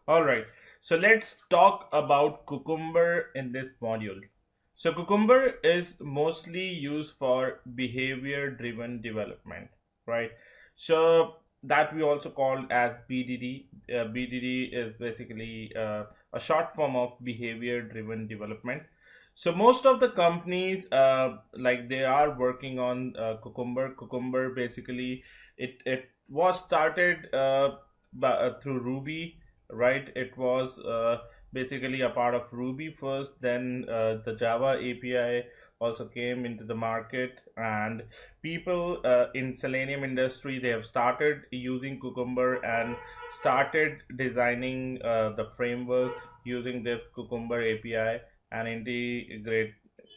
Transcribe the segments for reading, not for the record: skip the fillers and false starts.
All right. So let's talk about Cucumber in this module. So Cucumber is mostly used for behavior driven development, right? So that we also call as BDD. BDD is basically a short form of behavior driven development. So most of the companies like they are working on Cucumber. Cucumber basically it was started through Ruby, right? It was basically a part of Ruby first, then the Java API also came into the market, and people in Selenium industry they have started using Cucumber and started designing the framework using this Cucumber API and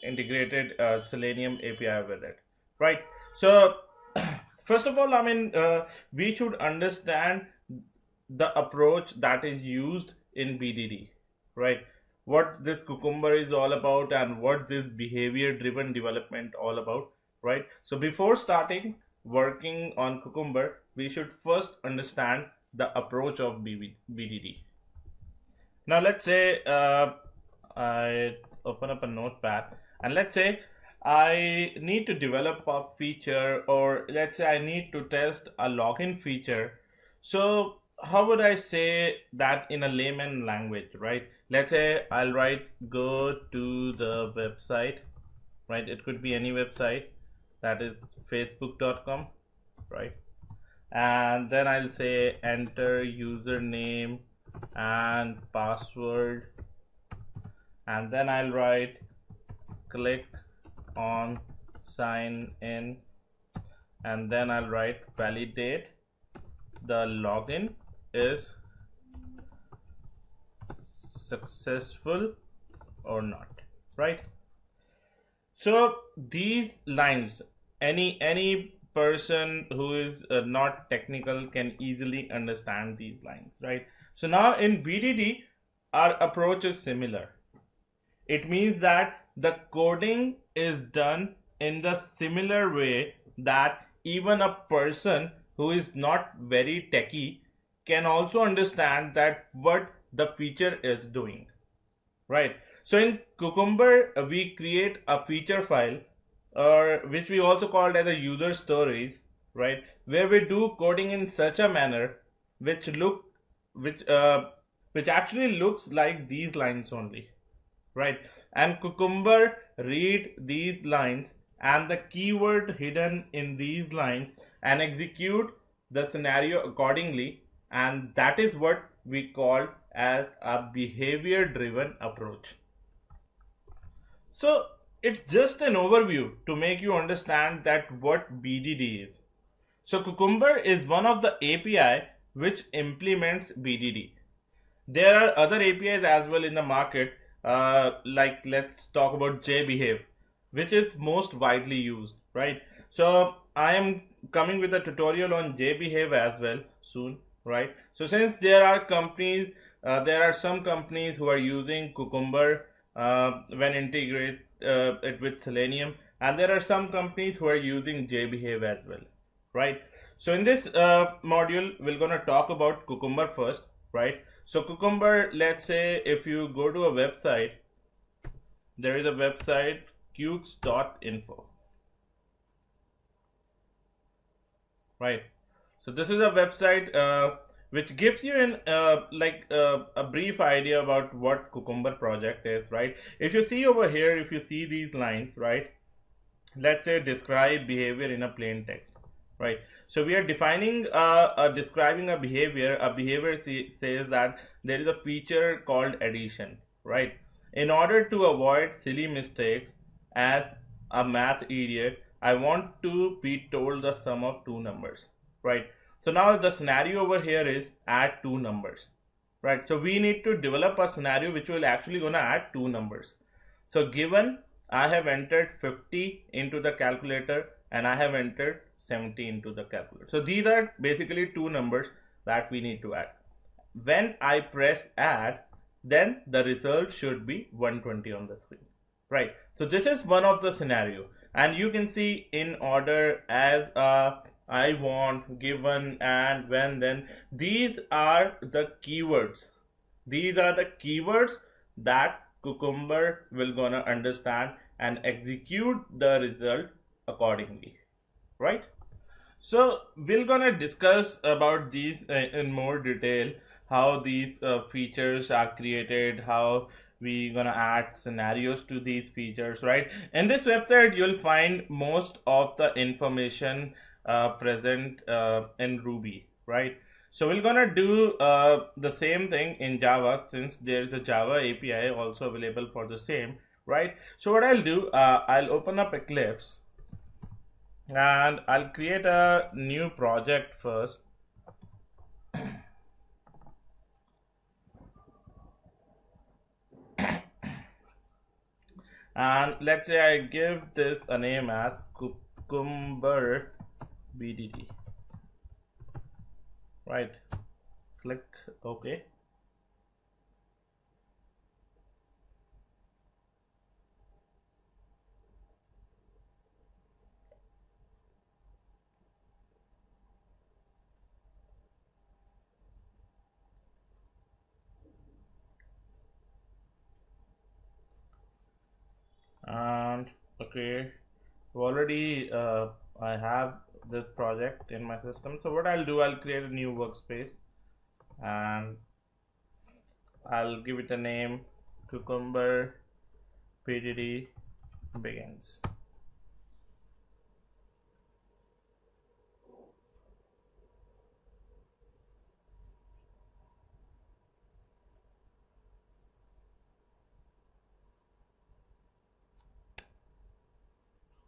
integrated Selenium API with it, right? So first of all, we should understand the approach that is used in BDD, right? What this Cucumber is all about and what this behavior driven development all about, right? So before starting working on Cucumber, we should first understand the approach of BDD. Now let's say I open up a notepad and let's say I need to develop a feature, or let's say I need to test a login feature. So how would I say that in a layman language, right? Let's say I'll write go to the website, right? It could be any website, that is facebook.com, right? And then I'll say enter username and password, and then I'll write click on sign in, and then I'll write validate the login is successful or not, right? So these lines, any person who is not technical can easily understand these lines, right? So now in BDD our approach is similar. It means that the coding is done in the similar way that even a person who is not very techy can also understand that what the feature is doing, right? So in Cucumber we create a feature file, or which we also called as a user stories, right, where we do coding in such a manner which look which which actually looks like these lines only, right? And Cucumber read these lines and the keyword hidden in these lines and execute the scenario accordingly, and that is what we call as a behavior driven approach. So it's just an overview to make you understand that what BDD is. So Cucumber is one of the API which implements BDD. There are other APIs as well in the market, like let's talk about JBehave, which is most widely used, right? So I am coming with a tutorial on JBehave as well soon, right? So since there are some companies who are using Cucumber when integrate it with Selenium, and there are some companies who are using JBehave as well, right? So in this module, we're gonna talk about Cucumber first, right? So Cucumber, let's say if you go to a website, there is a website cukes.info, right? So this is a website which gives you a brief idea about what Cucumber project is, right? If you see over here, if you see these lines, right, let's say describe behavior in a plain text, right? So we are defining describing a behavior. A behavior says that there is a feature called addition, right? In order to avoid silly mistakes, as a math idiot, I want to be told the sum of two numbers, right? So now the scenario over here is add two numbers, right? So we need to develop a scenario which will actually gonna add two numbers. So given I have entered 50 into the calculator and I have entered 70 into the calculator. So these are basically two numbers that we need to add. When I press add, then the result should be 120 on the screen, right? So this is one of the scenario, and you can see in order as I want, given, and when, then these are the keywords These are the keywords that Cucumber will gonna understand and execute the result accordingly, right? So we're gonna discuss about these in more detail, how these features are created, how we gonna add scenarios to these features, right? In this website, you'll find most of the information present in Ruby, right? So we're gonna do the same thing in Java, since there is a Java API also available for the same, right? So what I'll do, I'll open up Eclipse and I'll create a new project first. And let's say I give this a name as Cucumber BDD, right? Click OK. And okay, already I have this project in my system. So what I'll do, I'll create a new workspace and I'll give it a name Cucumber BDD begins.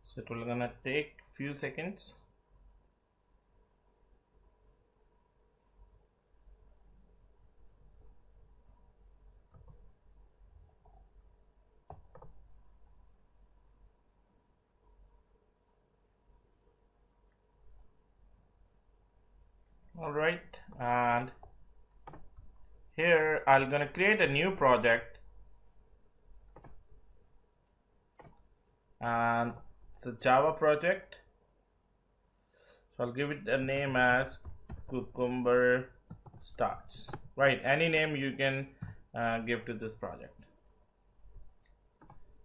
So it will gonna take few seconds. All right, and here I'm gonna create a new project, and it's a Java project. So I'll give it a name as Cucumber starts, right? Any name you can give to this project.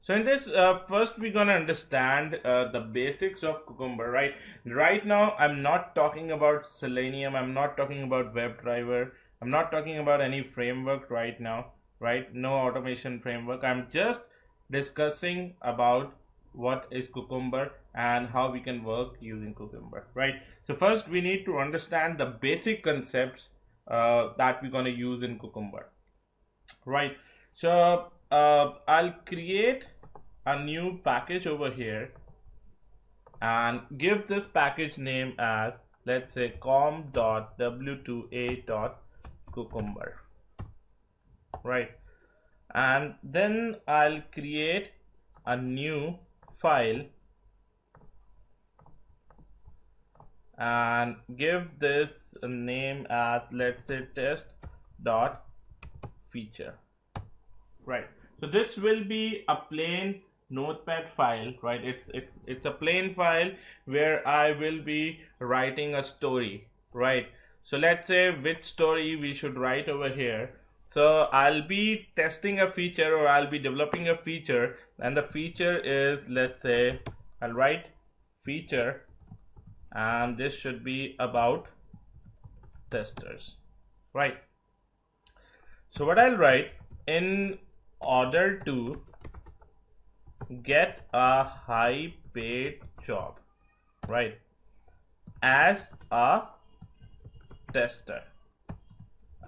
So in this, first we're gonna understand the basics of Cucumber, right? Right now, I'm not talking about Selenium. I'm not talking about WebDriver. I'm not talking about any framework right now, right? No automation framework. I'm just discussing about what is Cucumber and how we can work using Cucumber, right? So first, we need to understand the basic concepts that we're gonna use in Cucumber, right? So I'll create a new package over here and give this package name as, let's say, com.w2a.cucumber, right? And then I'll create a new file and give this a name as, let's say, test.feature, right? So this will be a plain notepad file, right? It's a plain file where I will be writing a story, right? So let's say which story we should write over here. So I'll be testing a feature, or I'll be developing a feature, and the feature is, let's say, I'll write feature, and this should be about testers, right? So what I'll write, in order to get a high paid job, right, as a tester,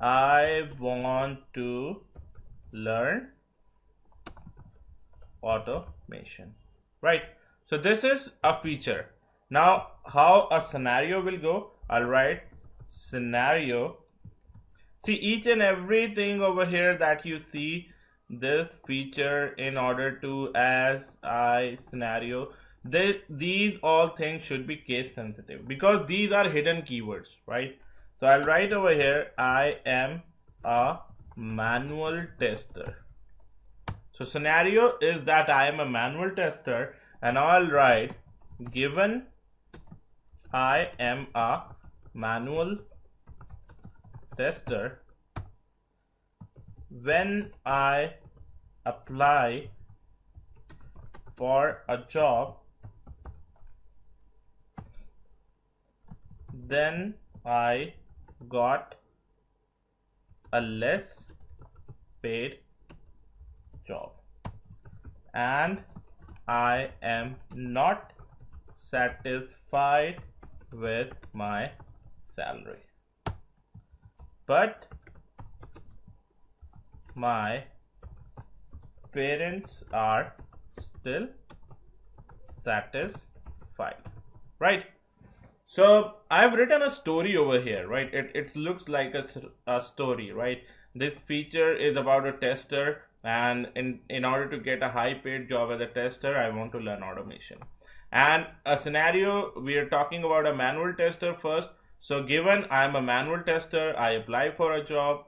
I want to learn automation, right? So this is a feature. Now how a scenario will go, I'll write scenario. See, each and everything over here that you see, this feature, in order to, as, I, scenario, these all things should be case sensitive because these are hidden keywords, right? So I'll write over here, I am a manual tester. So scenario is that I am a manual tester, and I'll write, given I am a manual tester, when I apply for a job, then I got a less paid job and I am not satisfied with my salary, but my parents are still satisfied, right? So I've written a story over here, right? It looks like a story, right? This feature is about a tester, and in order to get a high paid job as a tester, I want to learn automation. And a scenario, we are talking about a manual tester first. So given I'm a manual tester, I apply for a job,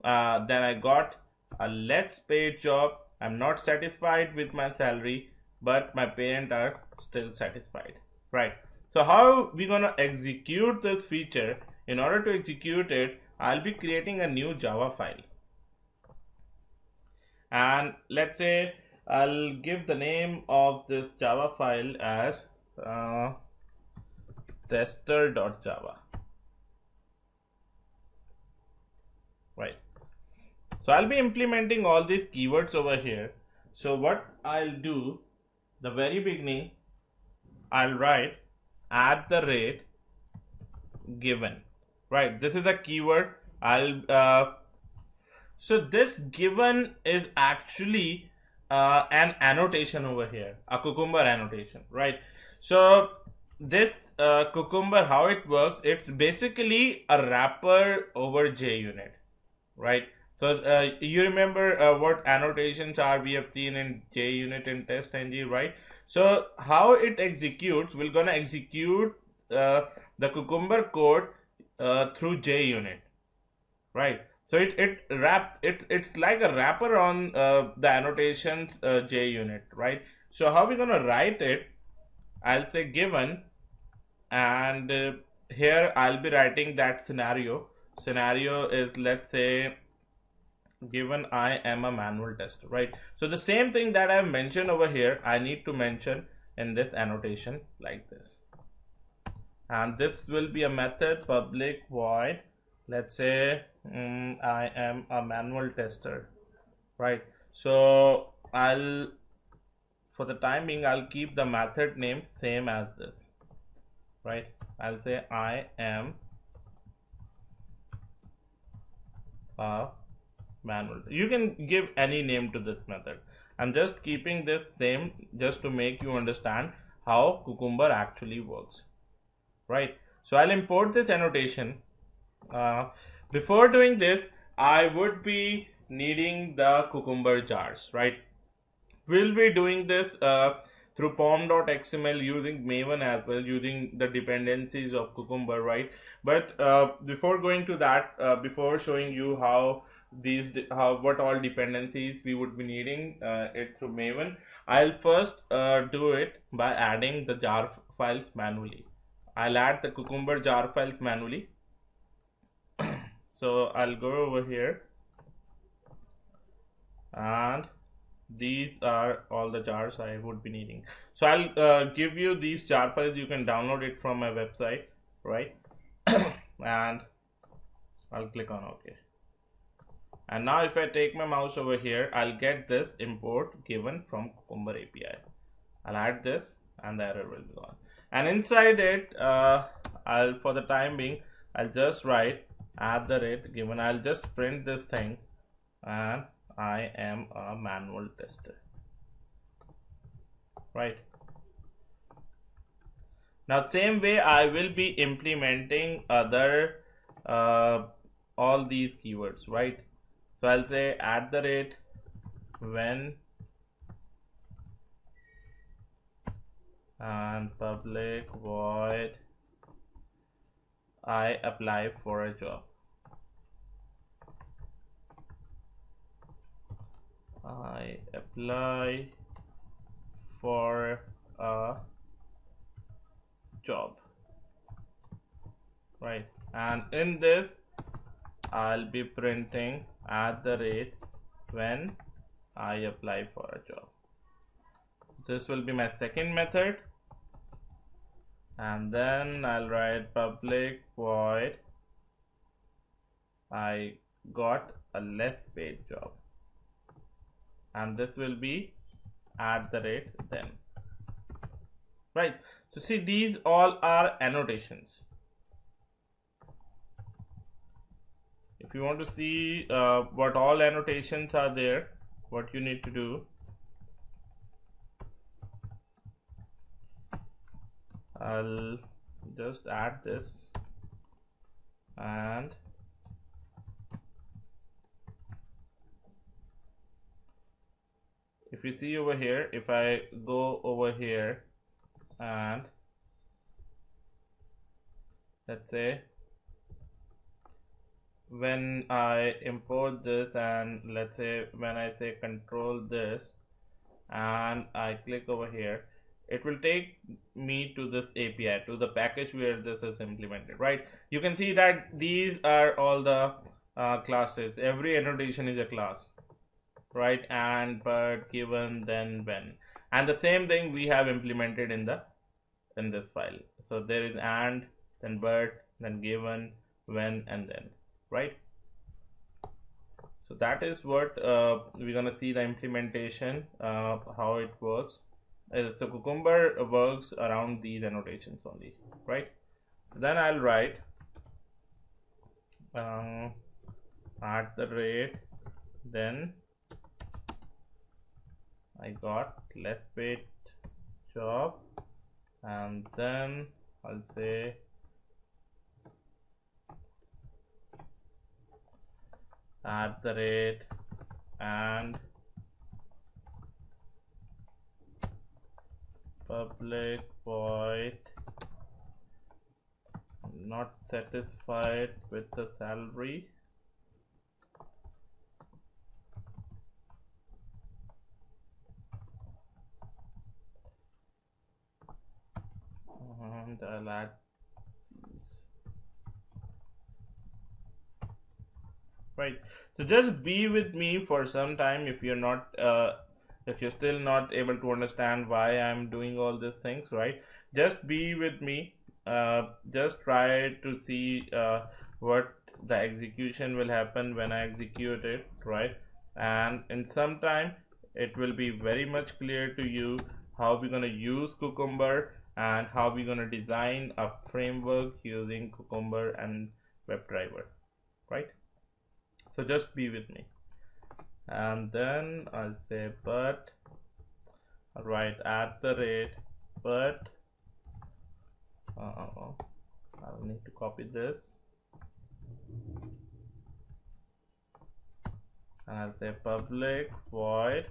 then I got a less paid job. I'm not satisfied with my salary, but my parents are still satisfied, right? So how we gonna execute this feature? In order to execute it, I'll be creating a new Java file, and let's say I'll give the name of this Java file as tester.java, right? So I'll be implementing all these keywords over here. So what I'll do, the very beginning, I'll write at the rate given, right? This is a keyword. So this given is actually an annotation over here, a Cucumber annotation, right? So this Cucumber, how it works, it's basically a wrapper over JUnit, right? So you remember what annotations are we have seen in JUnit and TestNG, right? So how it executes, we're gonna execute the Cucumber code through JUnit, right? So it's like a wrapper on the annotations JUnit, right? So how we're gonna write it? I'll say given, and here I'll be writing that scenario. Scenario is, let's say, given I am a manual tester, right? So the same thing that I've mentioned over here, I need to mention in this annotation like this. And this will be a method public void, let's say I am a manual tester, right? So for the time being, I'll keep the method name same as this, right? I'll say I am a manual. You can give any name to this method. I'm just keeping this same just to make you understand how Cucumber actually works, right? So I'll import this annotation. Before doing this, I would be needing the Cucumber jars, right? We'll be doing this through pom.xml using Maven as well, using the dependencies of Cucumber, right? But before going to that, before showing you how what all dependencies we would be needing it through Maven, I'll first do it by adding the jar files manually. I'll add the Cucumber jar files manually. So I'll go over here, and these are all the jars I would be needing. So I'll give you these jar files. You can download it from my website, right? And I'll click on OK. And now if I take my mouse over here, I'll get this import given from Cucumber API. I'll add this and the error will be gone. And inside it, for the time being, I'll just write at the rate given. I'll just print this thing, and I am a manual tester, right? Now same way I will be implementing other all these keywords, right? So I'll say at the rate when and public void I apply for a job. I apply for a job, right? And in this I'll be printing at the rate when I apply for a job. This will be my second method, and then I'll write public void I got a less paid job, and this will be at the rate then, right? So see, these all are annotations. If you want to see what all annotations are there, what you need to do, I'll just add this, and if you see over here, if I go over here and let's say when I import this, and let's say when I say control this and I click over here, it will take me to this API, to the package where this is implemented, right? You can see that these are all the classes. Every annotation is a class, right? And but, given, then, when, and the same thing we have implemented in this file. So there is and, then but, then given, when, and then, right? So that is what we're gonna see the implementation, how it works. So Cucumber works around these annotations only, right? So then I'll write at the rate then I got less paid job, and then I'll say at the rate and public void not satisfied with the salary, and I'll add these. Right, so just be with me for some time if you're not if you're still not able to understand why I'm doing all these things, right? Just be with me, just try to see what the execution will happen when I execute it, right? And in some time it will be very much clear to you how we're going to use Cucumber and how we're going to design a framework using Cucumber and WebDriver, right? So just be with me, and then I'll say but, I'll write at the rate but I'll need to copy this, and I'll say public void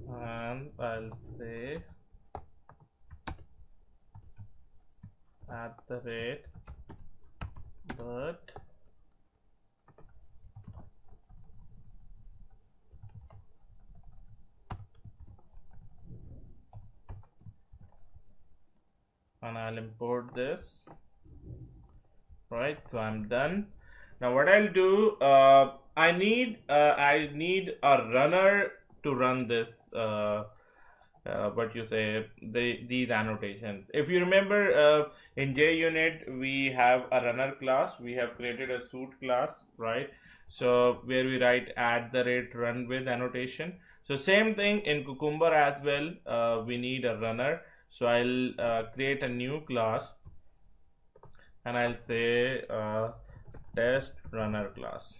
and I'll say at the rate but and I'll import this, right? So I'm done. Now what I'll do, I need a runner to run this what you say, these annotations. If you remember, in JUnit we have a runner class, we have created a suit class, right? So where we write at the rate run with annotation. So same thing in Cucumber as well, we need a runner. So I'll create a new class and I'll say test runner class,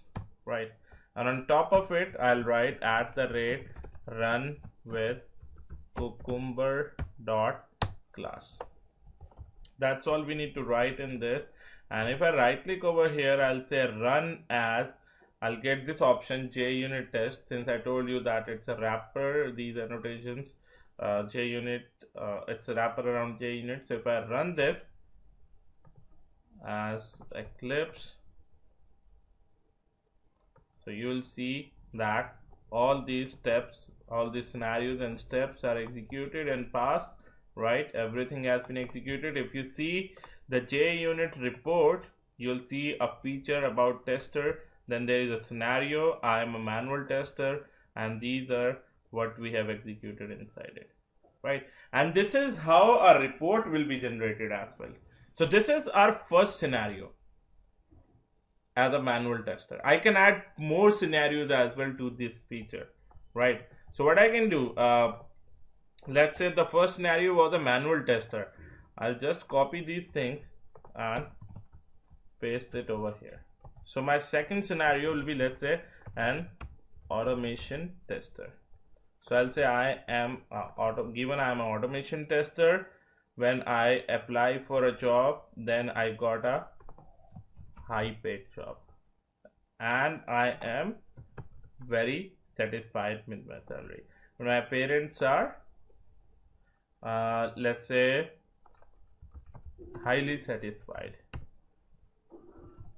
right? And on top of it I'll write at the rate run with Cucumber dot class. That's all we need to write in this. And if I right click over here, I'll say run as, I'll get this option JUnit test, since I told you that it's a wrapper, these annotations, JUnit, it's a wrapper around JUnit. So if I run this as Eclipse, so you will see that all these steps, all these scenarios and steps are executed and passed, right? Everything has been executed. If you see the JUnit report, you'll see a feature about tester, then there is a scenario, I am a manual tester, and these are what we have executed inside it, right? And this is how a report will be generated as well. So this is our first scenario as a manual tester. I can add more scenarios as well to this feature, right? So what I can do, let's say the first scenario was a manual tester. I'll just copy these things and paste it over here. So my second scenario will be, let's say, an automation tester. So I'll say I am given I am an automation tester. When I apply for a job, then I got a high paid job, and I am very satisfied with my salary. My parents are, let's say, highly satisfied,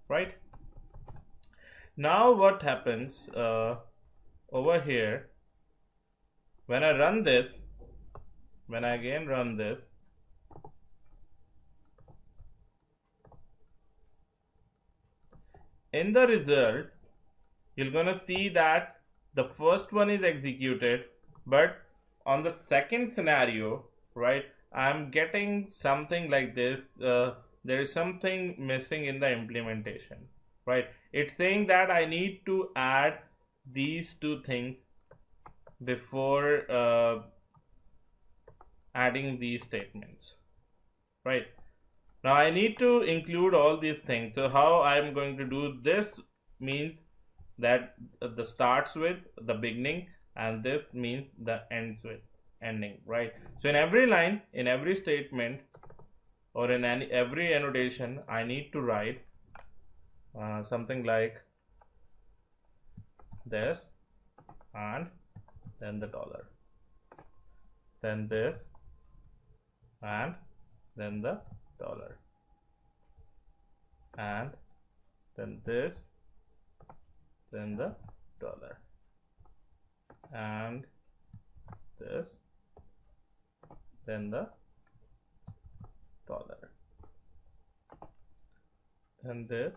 right? Now what happens over here, when I run this, when I again run this, in the result, you're gonna see that the first one is executed, but on the second scenario, right, I'm getting something like this. There is something missing in the implementation, right? It's saying that I need to add these two things before adding these statements, right? Now I need to include all these things. So how I'm going to do this means that the starts with the beginning, and this means the ends with ending, right? So in every line, in every statement, or in every annotation, I need to write something like this, and then the dollar, then this, and then the dollar, and then this, then the dollar, and this, then the dollar, then this,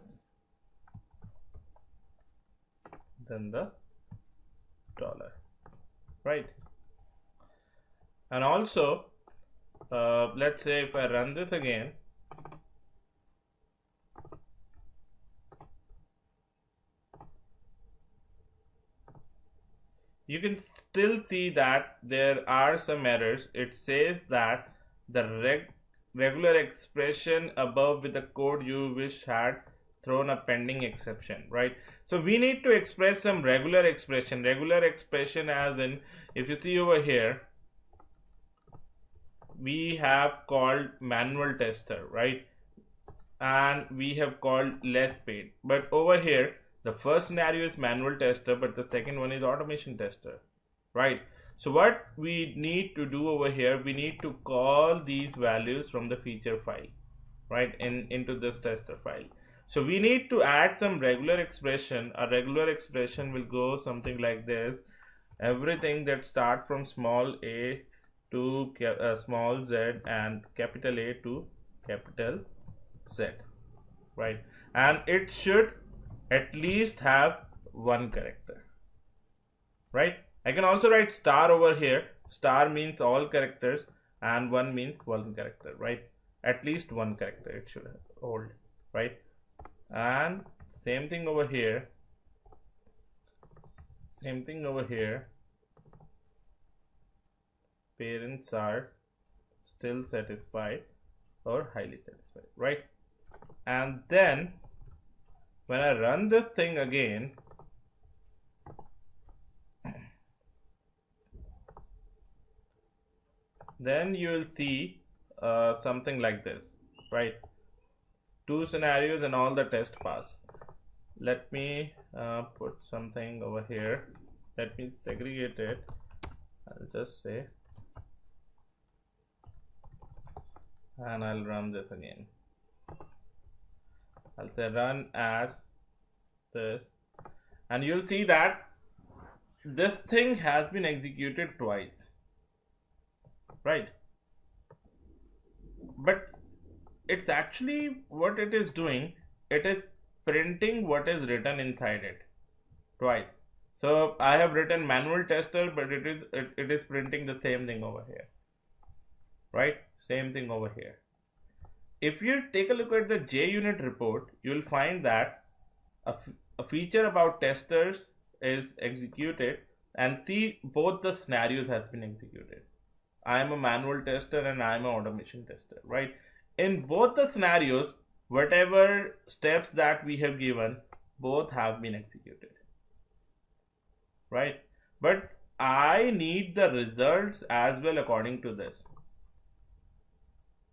then the dollar, right? And also, let's say if I run this again, you can still see that there are some errors. It says that the regular expression above with the code you wish had thrown a pending exception, right? So we need to express some regular expression as in, if you see over here, we have called manual tester, right? And we have called less paid. But over here, the first scenario is manual tester, but the second one is automation tester, right? So what we need to do over here, we need to call these values from the feature file, right, into this tester file. So we need to add some regular expression. A regular expression will go something like this: everything that start from small a to small z and capital A to capital Z, right? And it should at least have one character, right? I can also write star over here. Star means all characters and one means one character, right? At least one character it should hold, right? And same thing over here, parents are still satisfied or highly satisfied, right? And then when I run this thing again, then you will see something like this, right? Two scenarios and all the test pass. Let me put something over here. Let me segregate it. I'll just say, and I'll run this again. I'll say run as this, and you'll see that this thing has been executed twice, right? But it's actually what it is doing, it is printing what is written inside it twice. So I have written manual tester, but it is printing the same thing over here, right? Same thing over here. If you take a look at the JUnit report, you will find that a feature about testers is executed, and see both the scenarios has been executed. I am a manual tester and I am an automation tester, right? In both the scenarios, whatever steps that we have given, both have been executed, right? But I need the results as well according to this.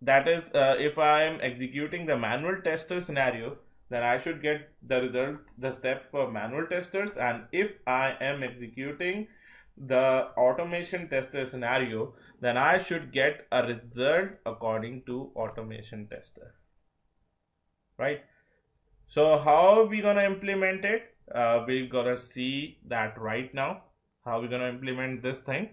That is, if I am executing the manual tester scenario, then I should get the results, the steps for manual testers. And if I am executing the automation tester scenario, then I should get a result according to automation tester, right? So how are we gonna implement it? We're gonna see that right now, how we're gonna implement this thing.